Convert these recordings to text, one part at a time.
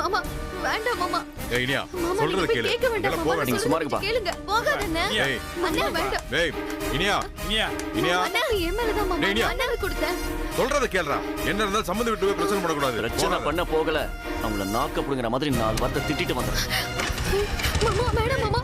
மாமா வேண்டாம் மாமா. ஏய் இனியா மாமா சொல்றது நீங்க கேளு. கேட்க வேண்டாம் மாமா. நீங்க சும்மா இருப்பா. கேளுங்க. போகாதண்ணே. ஏய் அண்ணா வேண்டாம். ஏய் இனியா இனியா இனியா அண்ணா என் மேல தான் மாமா. இனியா. அண்ணாவை கொடுத்தேன். சொல்றத கேளுடா. என்ன இருந்தாலும் சம்மந்தம் விட்டு போய் பிரச்சனை பண்ணக்கூடாது. பிரச்சனை பண்ண போகல. அவங்கள நாக்க புடுங்குற மாதிரி 4 வார்த்தை திட்டிட்டு வந்துடுறேன். மாமா வேண்டாம் மாமா.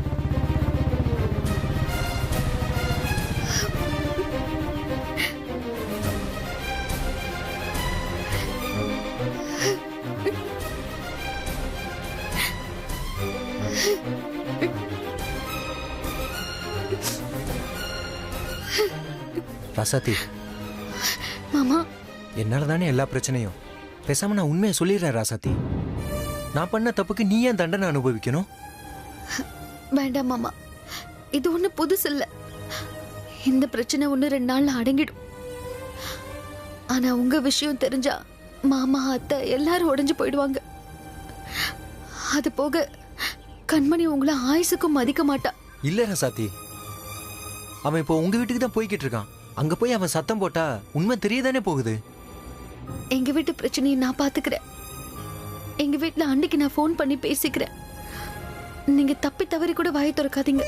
ராசாத்தி மாமா என்னால தானே எல்லா பிரச்சனையும். பேசாம நான் உண்மையை சொல்லிடுறேன் ராசாத்தி. நான் பண்ண தப்புக்கு நீ ஏன் தண்டனை அனுபவிக்கணும்? வேண்டாம் மாமா. இது ஒண்ணு புதுசு இல்ல. இந்த பிரச்சனை 1-2 நாள்ல அடங்கிடும். ஆனா உங்க விஷயம் தெரிஞ்சா மாமா அத்தை எல்லாரும் உடைஞ்சு போயிடுவாங்க. அது போக கண்மணி உங்களை ஆயுசுக்கும் மதிக்க மாட்டா. இல்ல ராசாத்தி, அவன் இப்போ உங்க வீட்டுக்கு தான் போய்கிட்டு இருக்கான். அங்க போய் அவன் சத்தம் போட்டா உண்மை தெரியதானே போகுது. எங்க வீட்டு பிரச்சனையை நான் பாத்துக்கிறேன். எங்க வீட்டுல அன்னைக்கு நான் ஃபோன் பண்ணி பேசிக்கிறேன். நீங்க தப்பி தவறி கூட வாயை திறக்காதீங்க.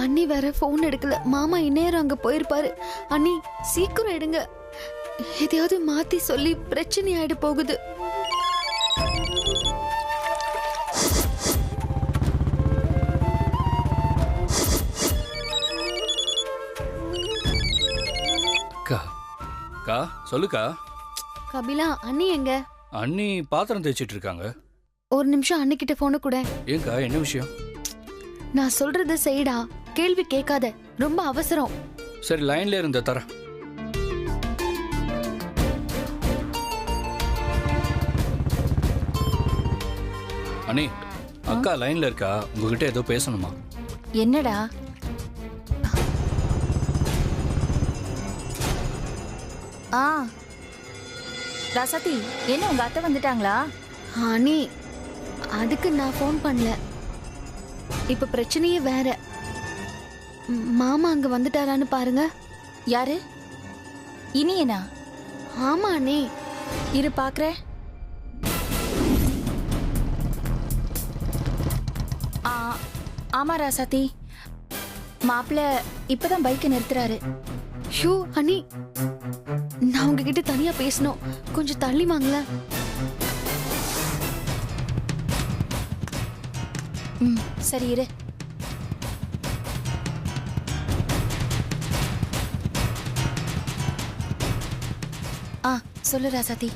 அண்ணி வேற போன் எடுக்கல. மாமா இந்நேரம் அங்க போயிருப்பாரு. அண்ணி சீக்கிரம் எடுங்க. எதையாவது மாத்தி சொல்லி பிரச்சனை ஆயிட போகுது. கா சொல்லுக்கா. கபிலா அண்ணி எங்க? அண்ணி பாத்திரம் தேய்ச்சிட்டு இருக்காங்க. ஒரு நிமிஷம் அண்ணிக்கிட்ட போன கூட. ஏங்கா என்ன விஷயம்? நான் சொல்றத செய்டா. கேள்வி கேட்காத. ரொம்ப அவசரம். சரி லைன்ல இருந்த தரேன். அண்ணி அக்கா லைன்ல இருக்கா. உங்ககிட்ட ஏதோ பேசணுமா? என்னடா? ராசாத்தி என்ன உங்க அத்தை வந்துட்டாங்களா? அண்ணி அதுக்கு நான் ஃபோன் பண்ணல. இப்ப பிரச்சனையே வேற. மாமா அங்க வந்துட்டாரான்னு பாருங்க. யாரு? இனியனா? ஆமா அண்ணி. இரு பாக்குறேன். ஆமா ராசாத்தி, மாப்பிள்ள இப்பதான் பைக்கை நிறுத்துறாரு. ஷூ அண்ணி, நான் உங்ககிட்ட தனியா பேசணும். கொஞ்சம் தள்ளி வாங்கல. சரி இரு. சொல்லு ராசாத்தி.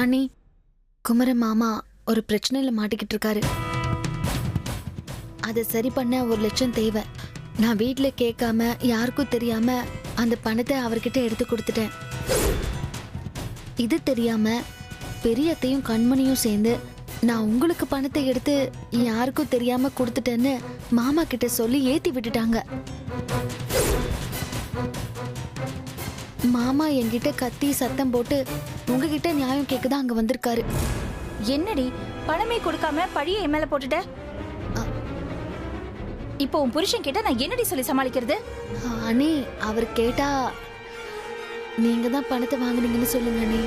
அண்ணி, குமர மாமா ஒரு பிரச்சனையில மாட்டிக்கிட்டு இருக்காரு. அதை சரி பண்ண 1 லட்சம் தேவை. நான் வீட்டுல கேட்காம யாருக்கும் தெரியாம அந்த பணத்தை அவர்கிட்ட எடுத்து கொடுத்துட்டேன். இது தெரியாம பெரியத்தையும் கண்மணியும் சேர்ந்து நான் உங்களுக்கு பணத்தை எடுத்து யாருக்கும் தெரியாம கொடுத்துட்டேன்னு மாமா கிட்ட சொல்லி ஏத்தி விட்டுட்டாங்க. மாமா என்கிட்ட கத்தி சத்தம் போட்டு உங்ககிட்ட நியாயம் கேட்கதான் அங்க வந்திருக்காரு. என்னடி பணமே கொடுக்காம பழிய என் மேல போட்டுட்ட? இப்போ உன் புருஷன் கிட்ட நான் என்னடி சொல்லி சமாளிக்கிறது? அண்ணி அவர் கேட்டா நீங்க தான் பணத்தை வாங்குனீங்கன்னு சொல்லுங்க அண்ணி.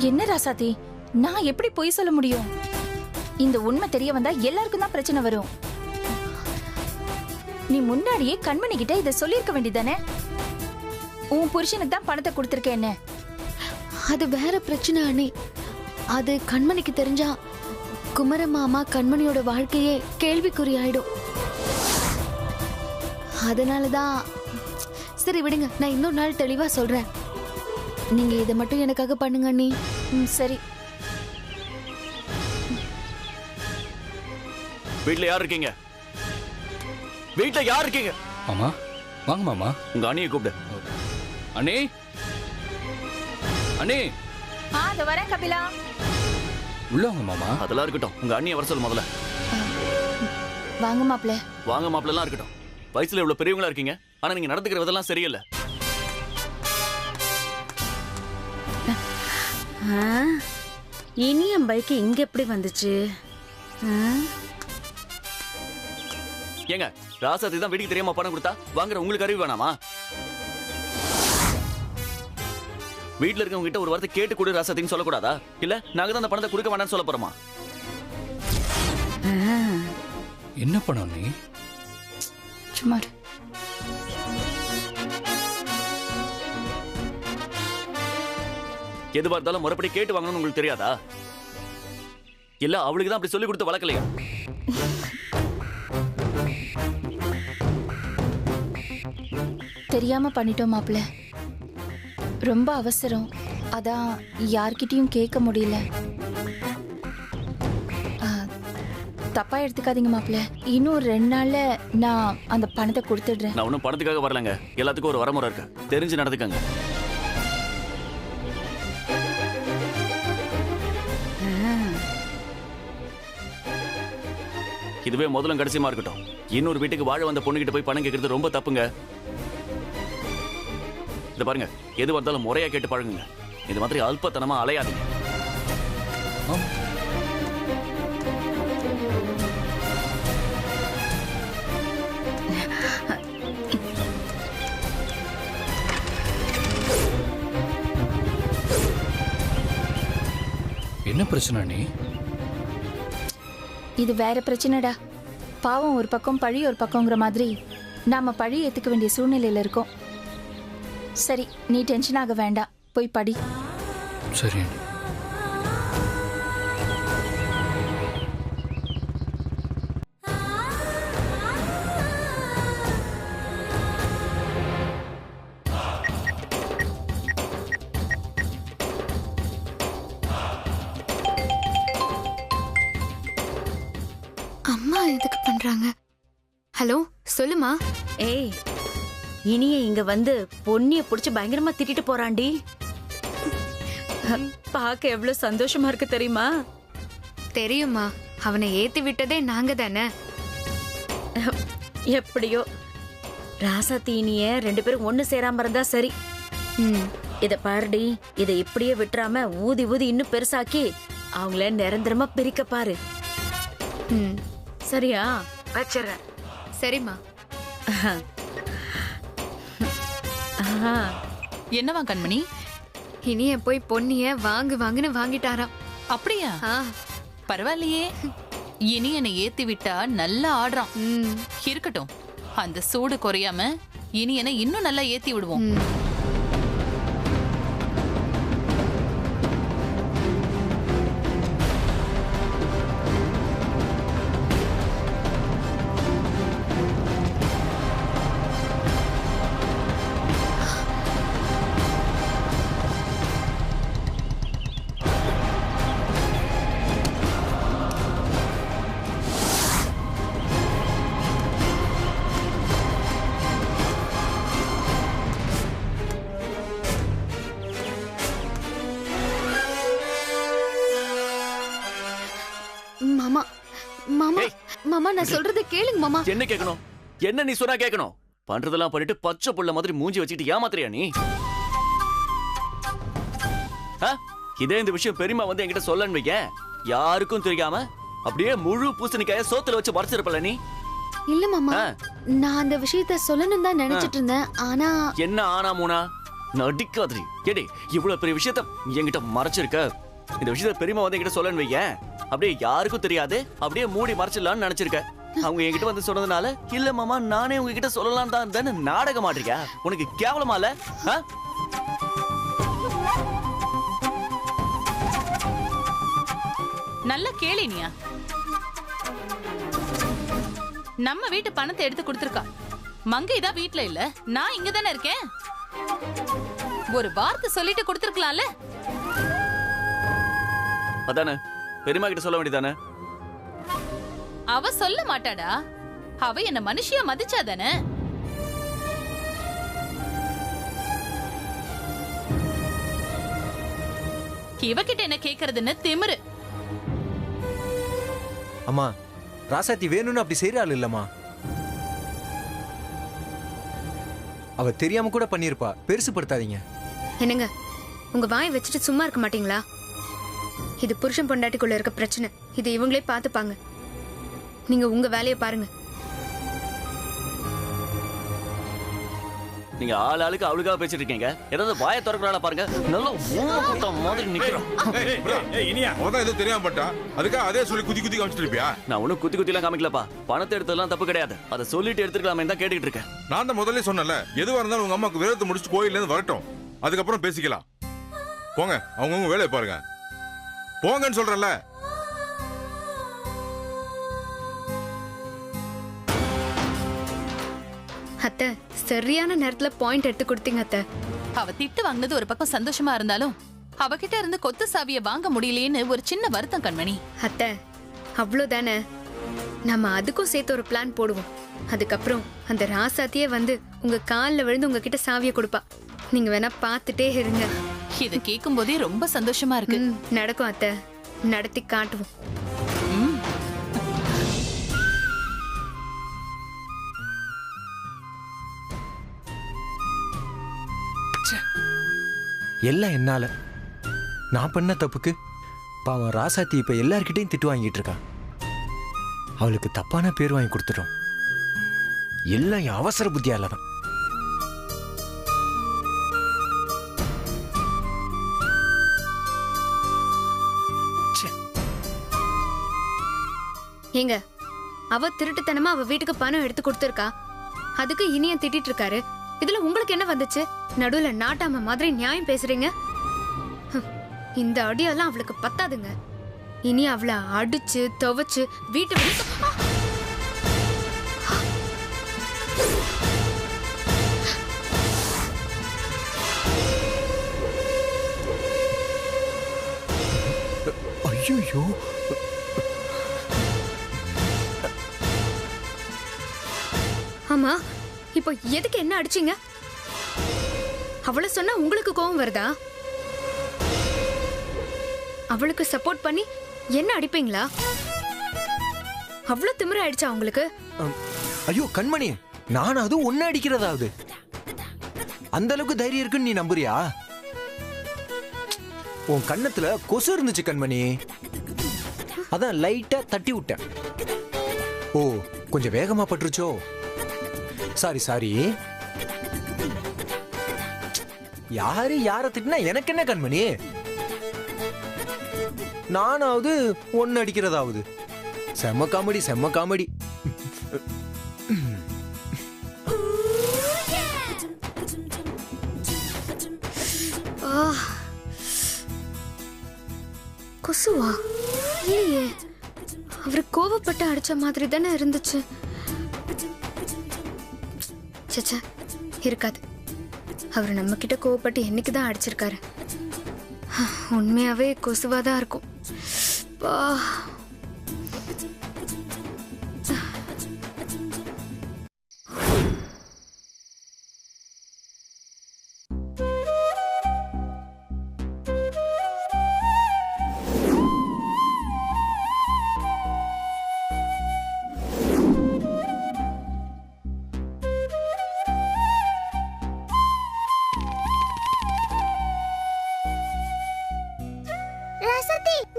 என்ன ராசாத்தி, நான் எப்படி பொய் சொல்ல முடியும்? இந்த உண்மை தெரிய வந்தா எல்லாருக்கும் தான் பிரச்சனை வரும். நீ முன்னாடியே கண்மணி கிட்ட இதை சொல்லிருக்க வேண்டியதானே? உன் புருஷனுக்கு தான் பணத்தை கொடுத்திருக்கேன்னு. அது வேற பிரச்சனை அண்ணி. அது கண்மணிக்கு தெரிஞ்சா குமர மாமா கண்மணியோட வாழ்க்கையே கேள்விக்குறியாயிடும். அதனாலதான் சரி விடுங்க, நான் இன்னொரு நாள் தெளிவா சொல்றேன். நீங்க இதை மட்டும் எனக்காக பண்ணுங்க அண்ணி. சரி. வீட்ல யார் இருக்கீங்க? வீட்ல யார் இருக்கீங்க? ஆமா வாங்க மாமா. உங்க அண்ணியை கூப்பிடு. அண்ணே அண்ணே அது வரேன் கபிலா. உள்ள வாங்க மாமா. அதெல்லாம் இருக்கட்டும், உங்க அண்ணியை வர சொல்லு முதல்ல. வாங்க மாப்ள. வாங்க மாப்பிள்ளலாம் இருக்கட்டும். வயசுல இவ்வளவு பெரியவங்களா இருக்கீங்க, ஆனா நீங்க நடந்துக்கிற விதெல்லாம் சரியில்லை. இனி என் பைக்கு இங்க எப்படி வந்துச்சு? ஏங்க, ராசாத்தி தான் வீட்டுக்கு தெரியாம பணம் கொடுத்தா வாங்குற உங்களுக்கு அறிவு வேணாமா? வீட்டுல இருக்கவங்க கிட்ட ஒரு வார்த்தை கேட்டு கொடு ராசாத்தின்னு சொல்லக்கூடாதா? இல்ல நாங்க தான் அந்த பணத்தை கொடுக்க வேண்டாம்னு சொல்ல போறோமா? என்ன பண்ண நீ? சும்மா எதுவா இருந்தாலும் முறைப்படி கேட்டு வாங்கணும்னு உங்களுக்கு தெரியாதா? இல்ல அவளுக்கு தான் அப்படி சொல்லி கொடுத்து வளர்க்கலையா? தெரியாம பண்ணிட்டோம் மாப்ள. ரொம்ப அவசரம், அதான் யார்கிட்டயும் கேட்க முடியல. தப்பா எடுத்துக்காதீங்க மாப்ள. இன்னும் 2 நாள்ல நான் அந்த பணத்தை கொடுத்துடுறேன். நான் ஒன்னும் பணத்துக்காக வரலங்க, எல்லாத்துக்கும் ஒரு வரமுறை இருக்கு, தெரிஞ்சு நடந்துக்கங்க. இதுவே முதலும் கடைசியமா இருக்கட்டும். இன்னொரு வீட்டுக்கு வாழ வந்த பொண்ணுகிட்ட போய் பணம் கேட்கறது ரொம்ப தப்புங்க. இத பாருங்க, எது வந்தாலும் முறையா கேட்டு பழகுங்க. இது மாதிரி அல்பத்தனமா அலையாதீங்க. என்ன பிரச்சனை நீ? இது வேற பிரச்சனைடா. பாவம் ஒரு பக்கம், பழி ஒரு பக்கங்கிற மாதிரி நாம பழி ஏத்துக்க வேண்டிய சூழ்நிலையில இருக்கோம். சரி, நீ டென்ஷன் ஆக வேண்டாம், போய் படி. சரி. அம்மா எதுக்கு பண்றாங்க? ஹலோ, சொல்லுமா. ஏய், இனிய இங்க வந்து பொன்னிய புடிச்சு பயங்கரமா திட்டிட்டு போறான்டி. பாக்க எவ்வளவு சந்தோஷமா இருக்கு தெரியுமா? தெரியுமா, அவனை ஏத்தி விட்டதே நாங்க தானே. எப்படியோ ராசாத்தி இனிய 2 பேரும் ஒண்ணு சேராம இருந்தா சரி. இத பாருடி, இத இப்படியே விட்டுறாம ஊதி ஊதி இன்னும் பெருசாக்கி அவங்கள நிரந்தரமா பிரிக்க பாரு. சரியா? வச்சிடறேன். சரிம்மா. என்னவா கண்மணி? இனிய போய் பொன்னிய வாங்குன்னு வாங்கிட்டாராம். அப்படியா? பரவாயில்லையே. இனி என்னை ஏத்தி விட்டா நல்லா ஆடுறான். இருக்கட்டும், அந்த சூடு குறையாம இனி என்னை இன்னும் நல்லா ஏத்தி விடுவோம். மாமா, மாமா, மாமா, நான் சொல்றத கேளுங்க மாமா. என்ன கேட்கணும்? என்ன நீ சொன்னா கேட்கணும்? பண்றதெல்லாம் பண்ணிட்டு பச்சை புள்ள மாதிரி மூஞ்சி வச்சுட்டு ஏமாத்துறியா நீ? இதே இந்த விஷயம் பெரியமா வந்து என்கிட்ட சொல்லன்னு வைக்க, யாருக்கும் தெரியாம அப்படியே முழு பூசணிக்காய சோத்துல வச்சு மறைச்சிருப்பல நீ. இல்ல மாமா, நான் அந்த விஷயத்த சொல்லணும் தான் நினைச்சிட்டு இருந்தேன். ஆனா என்ன ஆனா மூனா? நடிக்காதடி. கேடி, இவ்வளவு பெரிய விஷயத்த என்கிட்ட மறைச்சிருக்க. இந்த விஷயத்த பெரியமா வந்து என்கிட்ட சொல்லன்னு வைக்க, அப்படியே யாருக்கும் தெரியாது, அப்படியே மூடி மறைச்சிடலாம்னு நினைச்சிருக்க. அவங்க என்கிட்ட வந்து சொன்னதுனால இல்ல மாமா நானே உங்ககிட்ட சொல்லலாம் தான் தானே நாடகம் ஆடுறியா? உனக்கு கேவலமா இல்ல? நல்ல கேளினியா? நம்ம வீட்டு பணத்தை எடுத்து கொடுத்துருக்கா. மங்கை தான் வீட்டுல இல்ல, நான் இங்க தானே இருக்கேன். ஒரு வார்த்தை சொல்லிட்டு கொடுத்துருக்கலாம்ல. அதானே பெரியமா கிட்ட சொல்ல வேண்டியதானே? அவ சொல்ல மாட்டாடா. அவ என்ன மனுஷியா மதிச்சாதானே. இவகிட்ட என்ன கேக்குறதுன்னு திமிரு. அம்மா ராசாத்தி வேணும்னு அப்படி செய்யற ஆள் இல்லம்மா. அவ தெரியாம கூட பண்ணிருப்பா, பெருசுப்படுத்தாதீங்க. என்னங்க, உங்க வாயை வச்சுட்டு சும்மா இருக்க மாட்டீங்களா? இது புருஷன் பொண்டாட்டிக்குள்ள இருக்க பிரச்சனை. இது இவங்களே பார்த்துப்பாங்க. நீங்க உங்க வேலையை பாருங்க. நீங்க ஆளுக்கு அவளுக்காக பேசிட்டு இருக்கீங்க. ஏதாவது வாயை திறக்கறாளா பாருங்க. நல்ல ஊம மாதிரி நிக்கிறோம். இனியா அவதான் ஏதோ தெரியாம பட்டா, அதுக்காக அதே சொல்லி குதி குதி காமிச்சிட்டு இருப்பியா? நான் ஒன்னும் குத்தி எல்லாம் காமிக்கலப்பா. பணத்தை எடுத்ததெல்லாம் தப்பு கிடையாது. அதை சொல்லிட்டு எடுத்துக்கலாமே தான் கேட்டுக்கிட்டு இருக்கேன். நான் தான் முதல்ல சொன்னல, எதுவா இருந்தாலும் உங்க அம்மாக்கு விரதத்தை முடிச்சுட்டு கோயில்ல இருந்து வரட்டும், அதுக்கப்புறம் பேசிக்கலாம். போங்க, அவங்கவுங்க வேலையை பாருங்க. போங்கன்னு சொல்றல. அத்தை, சரியான நேரத்துல பாயிண்ட் எடுத்து கொடுத்தீங்க அத்தை. அவ திட்டு வாங்கினது ஒரு பக்கம் சந்தோஷமா இருந்தாலும் அவகிட்ட இருந்து கொத்து சாவிய வாங்க முடியலையேன்னு ஒரு சின்ன வருத்தம் கண்மணி. அத்தை, அவ்வளவுதானே. நம்ம அதுக்கும் சேர்த்து ஒரு பிளான் போடுவோம். அதுக்கப்புறம் அந்த ராசாத்தியே வந்து உங்க காலில் விழுந்து உங்ககிட்ட சாவியை கொடுப்பா. நீங்க வேணா பார்த்துட்டே இருங்க. இத கேட்கும் போதே ரொம்ப சந்தோஷமா இருக்கு. நடக்கும் அத்தை, நடத்தி காட்டுவோம். எல்லாம் என்னால. நான் பண்ண தப்புக்கு பாவம் ராசாத்தி இப்ப எல்லார்கிட்டையும் திட்டு வாங்கிட்டு இருக்கா. அவளுக்கு தப்பான பேர் வாங்கி கொடுத்துட்டோம். எல்லாம் என் அவசர புத்தியால தான். ஏங்க, அவ திருட்டுத்தனமா அவ வீட்டுக்கு பணம் எடுத்து கொடுத்துருக்கா. அதுக்கு இனியன் திட்டிட்டு இருக்காரு. இதுல உங்களுக்கு என்ன வந்துச்சு? நடுவுல நாட்டாம மாதிரி நியாயம் பேசுறீங்க. இந்த அடியெல்லாம் அவளுக்கு பத்தாதுங்க. இனி அவளை அடிச்சு துவைச்சு வீட்டு ஐயோ, ஆமா, இப்போ எதுக்கு என்ன அடிச்சீங்க? அவளை சொன்னா உங்களுக்கு கோவம் வருதா? அவளுக்கு சப்போர்ட் பண்ணி என்ன அடிப்பீங்களா? அவ்வளவு திமிர ஆயிடுச்சா உங்களுக்கு? ஐயோ கண்மணி, நான் அது ஒன்னு அடிக்கிறதாவது அந்த அளவுக்கு தைரியம் இருக்குன்னு நீ நம்புறியா? உன் கண்ணத்துல கொசு இருந்துச்சு கண்மணி, அதான் லைட்டா தட்டி விட்டேன். ஓ, கொஞ்சம் வேகமா பட்டுருச்சோ? Sorry sorry. யாரு யார திட்டினா எனக்கு என்ன கண்மணி? நானாவது ஒன்னு அடிக்கிறதாவது. செம்ம காமெடி, செம்ம காமெடி. கொசுவா? இல்லையே, அவரு கோவப்பட்டு அடிச்ச மாதிரி தானே இருந்துச்சு. சச்சா, இருக்காது. அவர் நம்ம கிட்ட கோவப்பட்டு என்னைக்குதான் அடிச்சிருக்காரு. உண்மையாவே கொசுவாதான் இருக்கும்.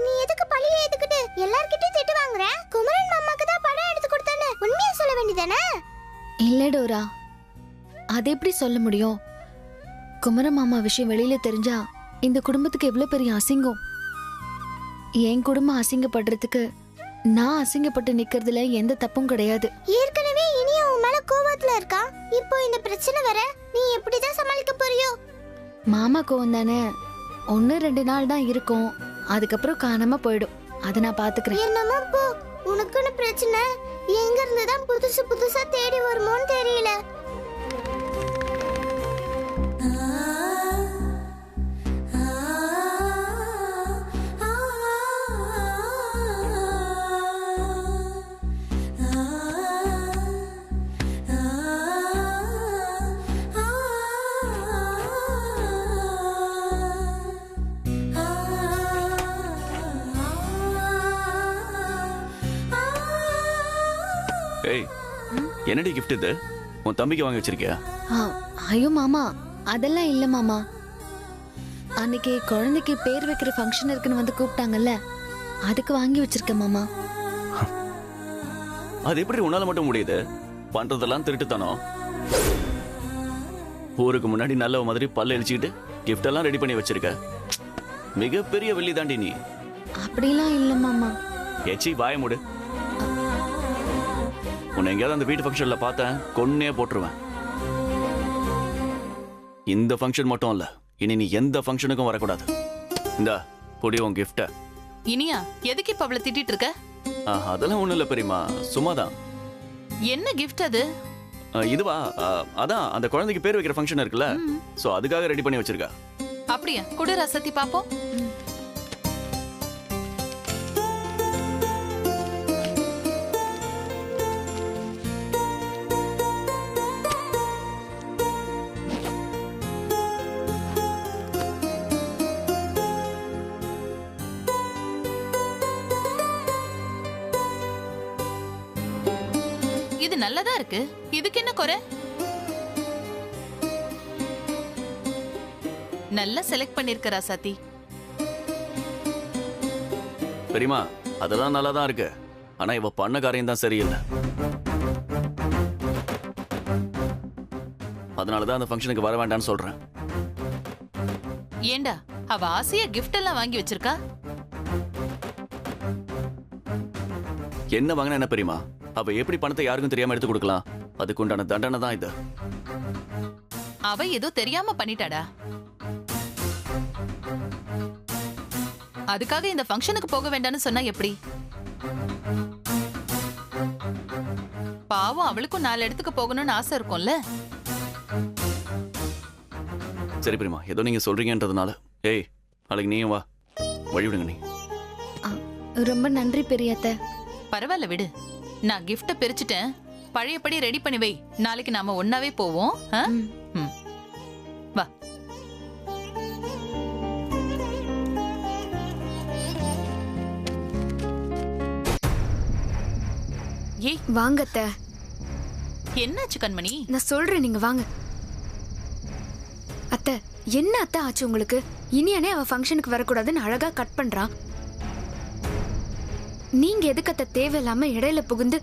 நீ எதுக்கு பழிய ஏத்துக்கிட்டு எல்லார்கிட்டயும் திட்டு வாங்குற? குமரன் மாமாக்கு தான் படம் எடுத்து கொடுத்தானே, உண்மையா சொல்ல வேண்டியதானே? இல்ல டோரா, அது எப்படி சொல்ல முடியும்? குமர மாமா விஷயம் வெளியில தெரிஞ்சா இந்த குடும்பத்துக்கு எவ்வளவு பெரிய அசிங்கம். என் குடும்பம் அசிங்கப்படுறதுக்கு நான் அசிங்கப்பட்டு நிக்கிறதுல எந்த தப்பும் கிடையாது. ஏற்கனவே இனியா உன் மேல கோவத்துல இருக்கா. இப்போ இந்த பிரச்சனை வர நீ எப்படிதான் சமாளிக்க போறியோ? மாமா கோவம் தானே, 1-2 நாள் தான் இருக்கும், அதுக்கப்புறம் காணாம போயிடும். அதை நான் பாத்துக்கிறேன். என்னமோ போ, உனக்குன்னு பிரச்சனை எங்க இருந்து தான் புதுசு புதுசா தேடி வருமோன்னு தெரியல. என்னடி gift இது? உன் தம்பிக்கு வாங்கி வச்சிருக்கியா? ஆ, ஐயோ மாமா அதெல்லாம் இல்ல மாமா. அன்னைக்கு குழந்தைக்கு பேர் வைக்கிற ஃபங்க்ஷன் இருக்குன்னு வந்து கூப்பிட்டாங்கல்ல, அதுக்கு வாங்கி வச்சிருக்கேன் மாமா. அது எப்படி உன்னால மட்டும் முடியுது? பண்றதெல்லாம் திருட்டுத்தனம். ஊருக்கு முன்னாடி நல்ல மாதிரி பல்ல இழிச்சுக்கிட்டு கிஃப்ட் எல்லாம் ரெடி பண்ணி வச்சிருக்க. மிகப்பெரிய வெள்ளி தாண்டி நீ. அப்படிலாம் இல்ல மாமா. ஏச்சி வாய மூடு. உன்னை எங்கேயாவது அந்த வீட்டு ஃபங்க்ஷன்ல பார்த்தேன், கொன்னே போட்டுருவேன். இந்த ஃபங்க்ஷன் மட்டும் இல்ல, இனி நீ எந்த ஃபங்க்ஷனுக்கும் வரக்கூடாது. இந்த புடி உன் கிஃப்ட. இனியா எதுக்கு இப்ப அவளை திட்டிட்டு இருக்க? அதெல்லாம் ஒண்ணும் இல்ல பெரியமா, சும்மாதான். என்ன gift அது? இதுவா? அதான் அந்த குழந்தைக்கு பேர் வைக்கிற ஃபங்க்ஷன் இருக்குல்ல, சோ அதுக்காக ரெடி பண்ணி வச்சிருக்கா. அப்படியா? குடு ரசத்தி பாப்போம். இது நல்லதா இருக்கு. இதுக்கு என்ன குறை? நல்லா செலக்ட் பண்ணிருக்க ராசாத்தி. பெரியமா அதெல்லாம் நல்லா தான் இருக்கு, ஆனா இவ பண்ண காரியம் தான் சரியில்லை. அதனாலதான் அந்த ஃபங்க்ஷனுக்கு வர வேண்டாம்னு சொல்றேன். ஏண்டா அவ ஆசையா கிஃப்ட் எல்லாம் வாங்கி வச்சிருக்கா? என்ன வாங்கினா என்ன பெரியமா? அவ எப்படி பணத்தை யாருக்கும் தெரியாம எடுத்து கொடுக்கலாம்? அதுக்கு உண்டான தண்டனை தான் இது. அவ ஏதோ தெரியாம பண்ணிட்டாடா. அதுக்காக இந்த ஃபங்க்ஷனுக்கு போக வேண்டாம்னு சொன்னா எப்படி? பாவம், அவளுக்கும் 4 இடத்துக்கு போகணும்னு ஆசை இருக்கும்ல. சரி பெரியமா, ஏதோ நீங்க சொல்றீங்கன்றதுனால. ஏய் நாளைக்கு நீயும் வா, வழி விடுங்க நீ. ரொம்ப நன்றி பெரியத்த. பரவாயில்ல விடு, நான் கிஃப்ட பிரிச்சுட்டேன். பழையபடி ரெடி பண்ணி வை. நாளைக்கு நாம ஒன்னாவே போவோம். வா. ஏய் வாங்க அத்தை. என்னாச்சு கண்மணி? நான் சொல்றேன், நீங்க வாங்க. அத்தை, என்ன அத்தை ஆச்சு உங்களுக்கு? இனியானே அவ ஃபங்க்ஷனுக்கு வரக்கூடாதுன்னு அழகா கட் பண்றான். நீங்க எதுக்கு அத்தை தேவையில்லாம இடையில புகுந்து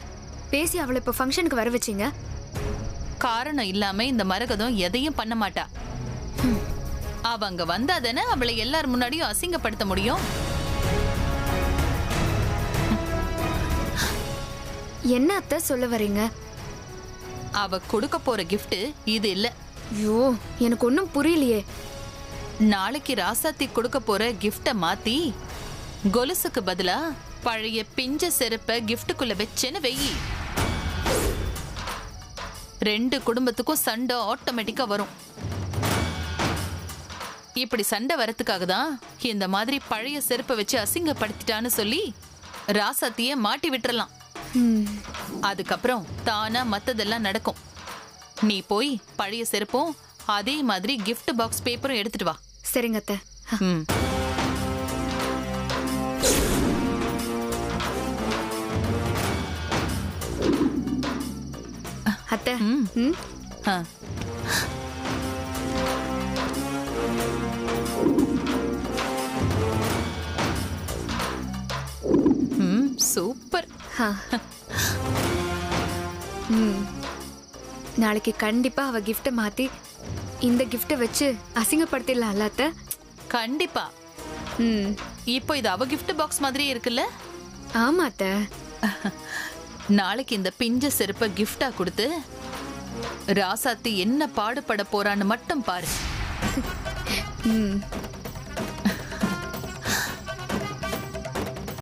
பேசி அவளை இப்ப ஃபங்க்ஷனுக்கு வர வச்சீங்க? காரணம் இல்லாம இந்த மரகதம் எதையும் பண்ண மாட்டா. அவங்க வந்தாதானே அவளை எல்லார் முன்னாடியும் அசிங்கப்படுத்த முடியும். என்ன அத்தை சொல்ல வரீங்க? அவ கொடுக்க போற கிஃப்ட் இது இல்ல. ஐயோ, எனக்கு ஒன்னும் புரியலையே. நாளைக்கு ராசாத்தி கொடுக்க போற கிஃப்ட மாத்தி கொலுசுக்கு பதிலா பழைய பிஞ்ச செருப்ப கிஃப்டுக்குள்ள வச்சேன்னு வெயி. 2 குடும்பத்துக்கும் சண்டை ஆட்டோமேட்டிக்கா வரும். இப்படி சண்டை வரதுக்காக தான் இந்த மாதிரி பழைய செருப்பை வச்சு அசிங்கப்படுத்திட்டான்னு சொல்லி ராசாத்திய மாட்டி விட்டுறலாம். அதுக்கப்புறம் தானா மத்ததெல்லாம் நடக்கும். நீ போய் பழைய செருப்பும் அதே மாதிரி gift பாக்ஸ் பேப்பரும் எடுத்துட்டு வா. சரிங்க அத்தை. அத்தை, சூப்பர். நாளைக்கு கண்டிப்பா அவ கிஃப்ட மாத்தி இந்த கிஃப்ட வச்சு அசிங்கப்படுத்திடலாம்ல அத்தை? கண்டிப்பா. இப்போ இது அவ gift பாக்ஸ் மாதிரியே இருக்குல்ல? ஆமா அத்தை. நாளைக்கு இந்த பிஞ்ச செருப்ப கிஃப்டா கொடுத்து ராசாத்தி என்ன பாடுபட போறான்னு மட்டும் பாரு.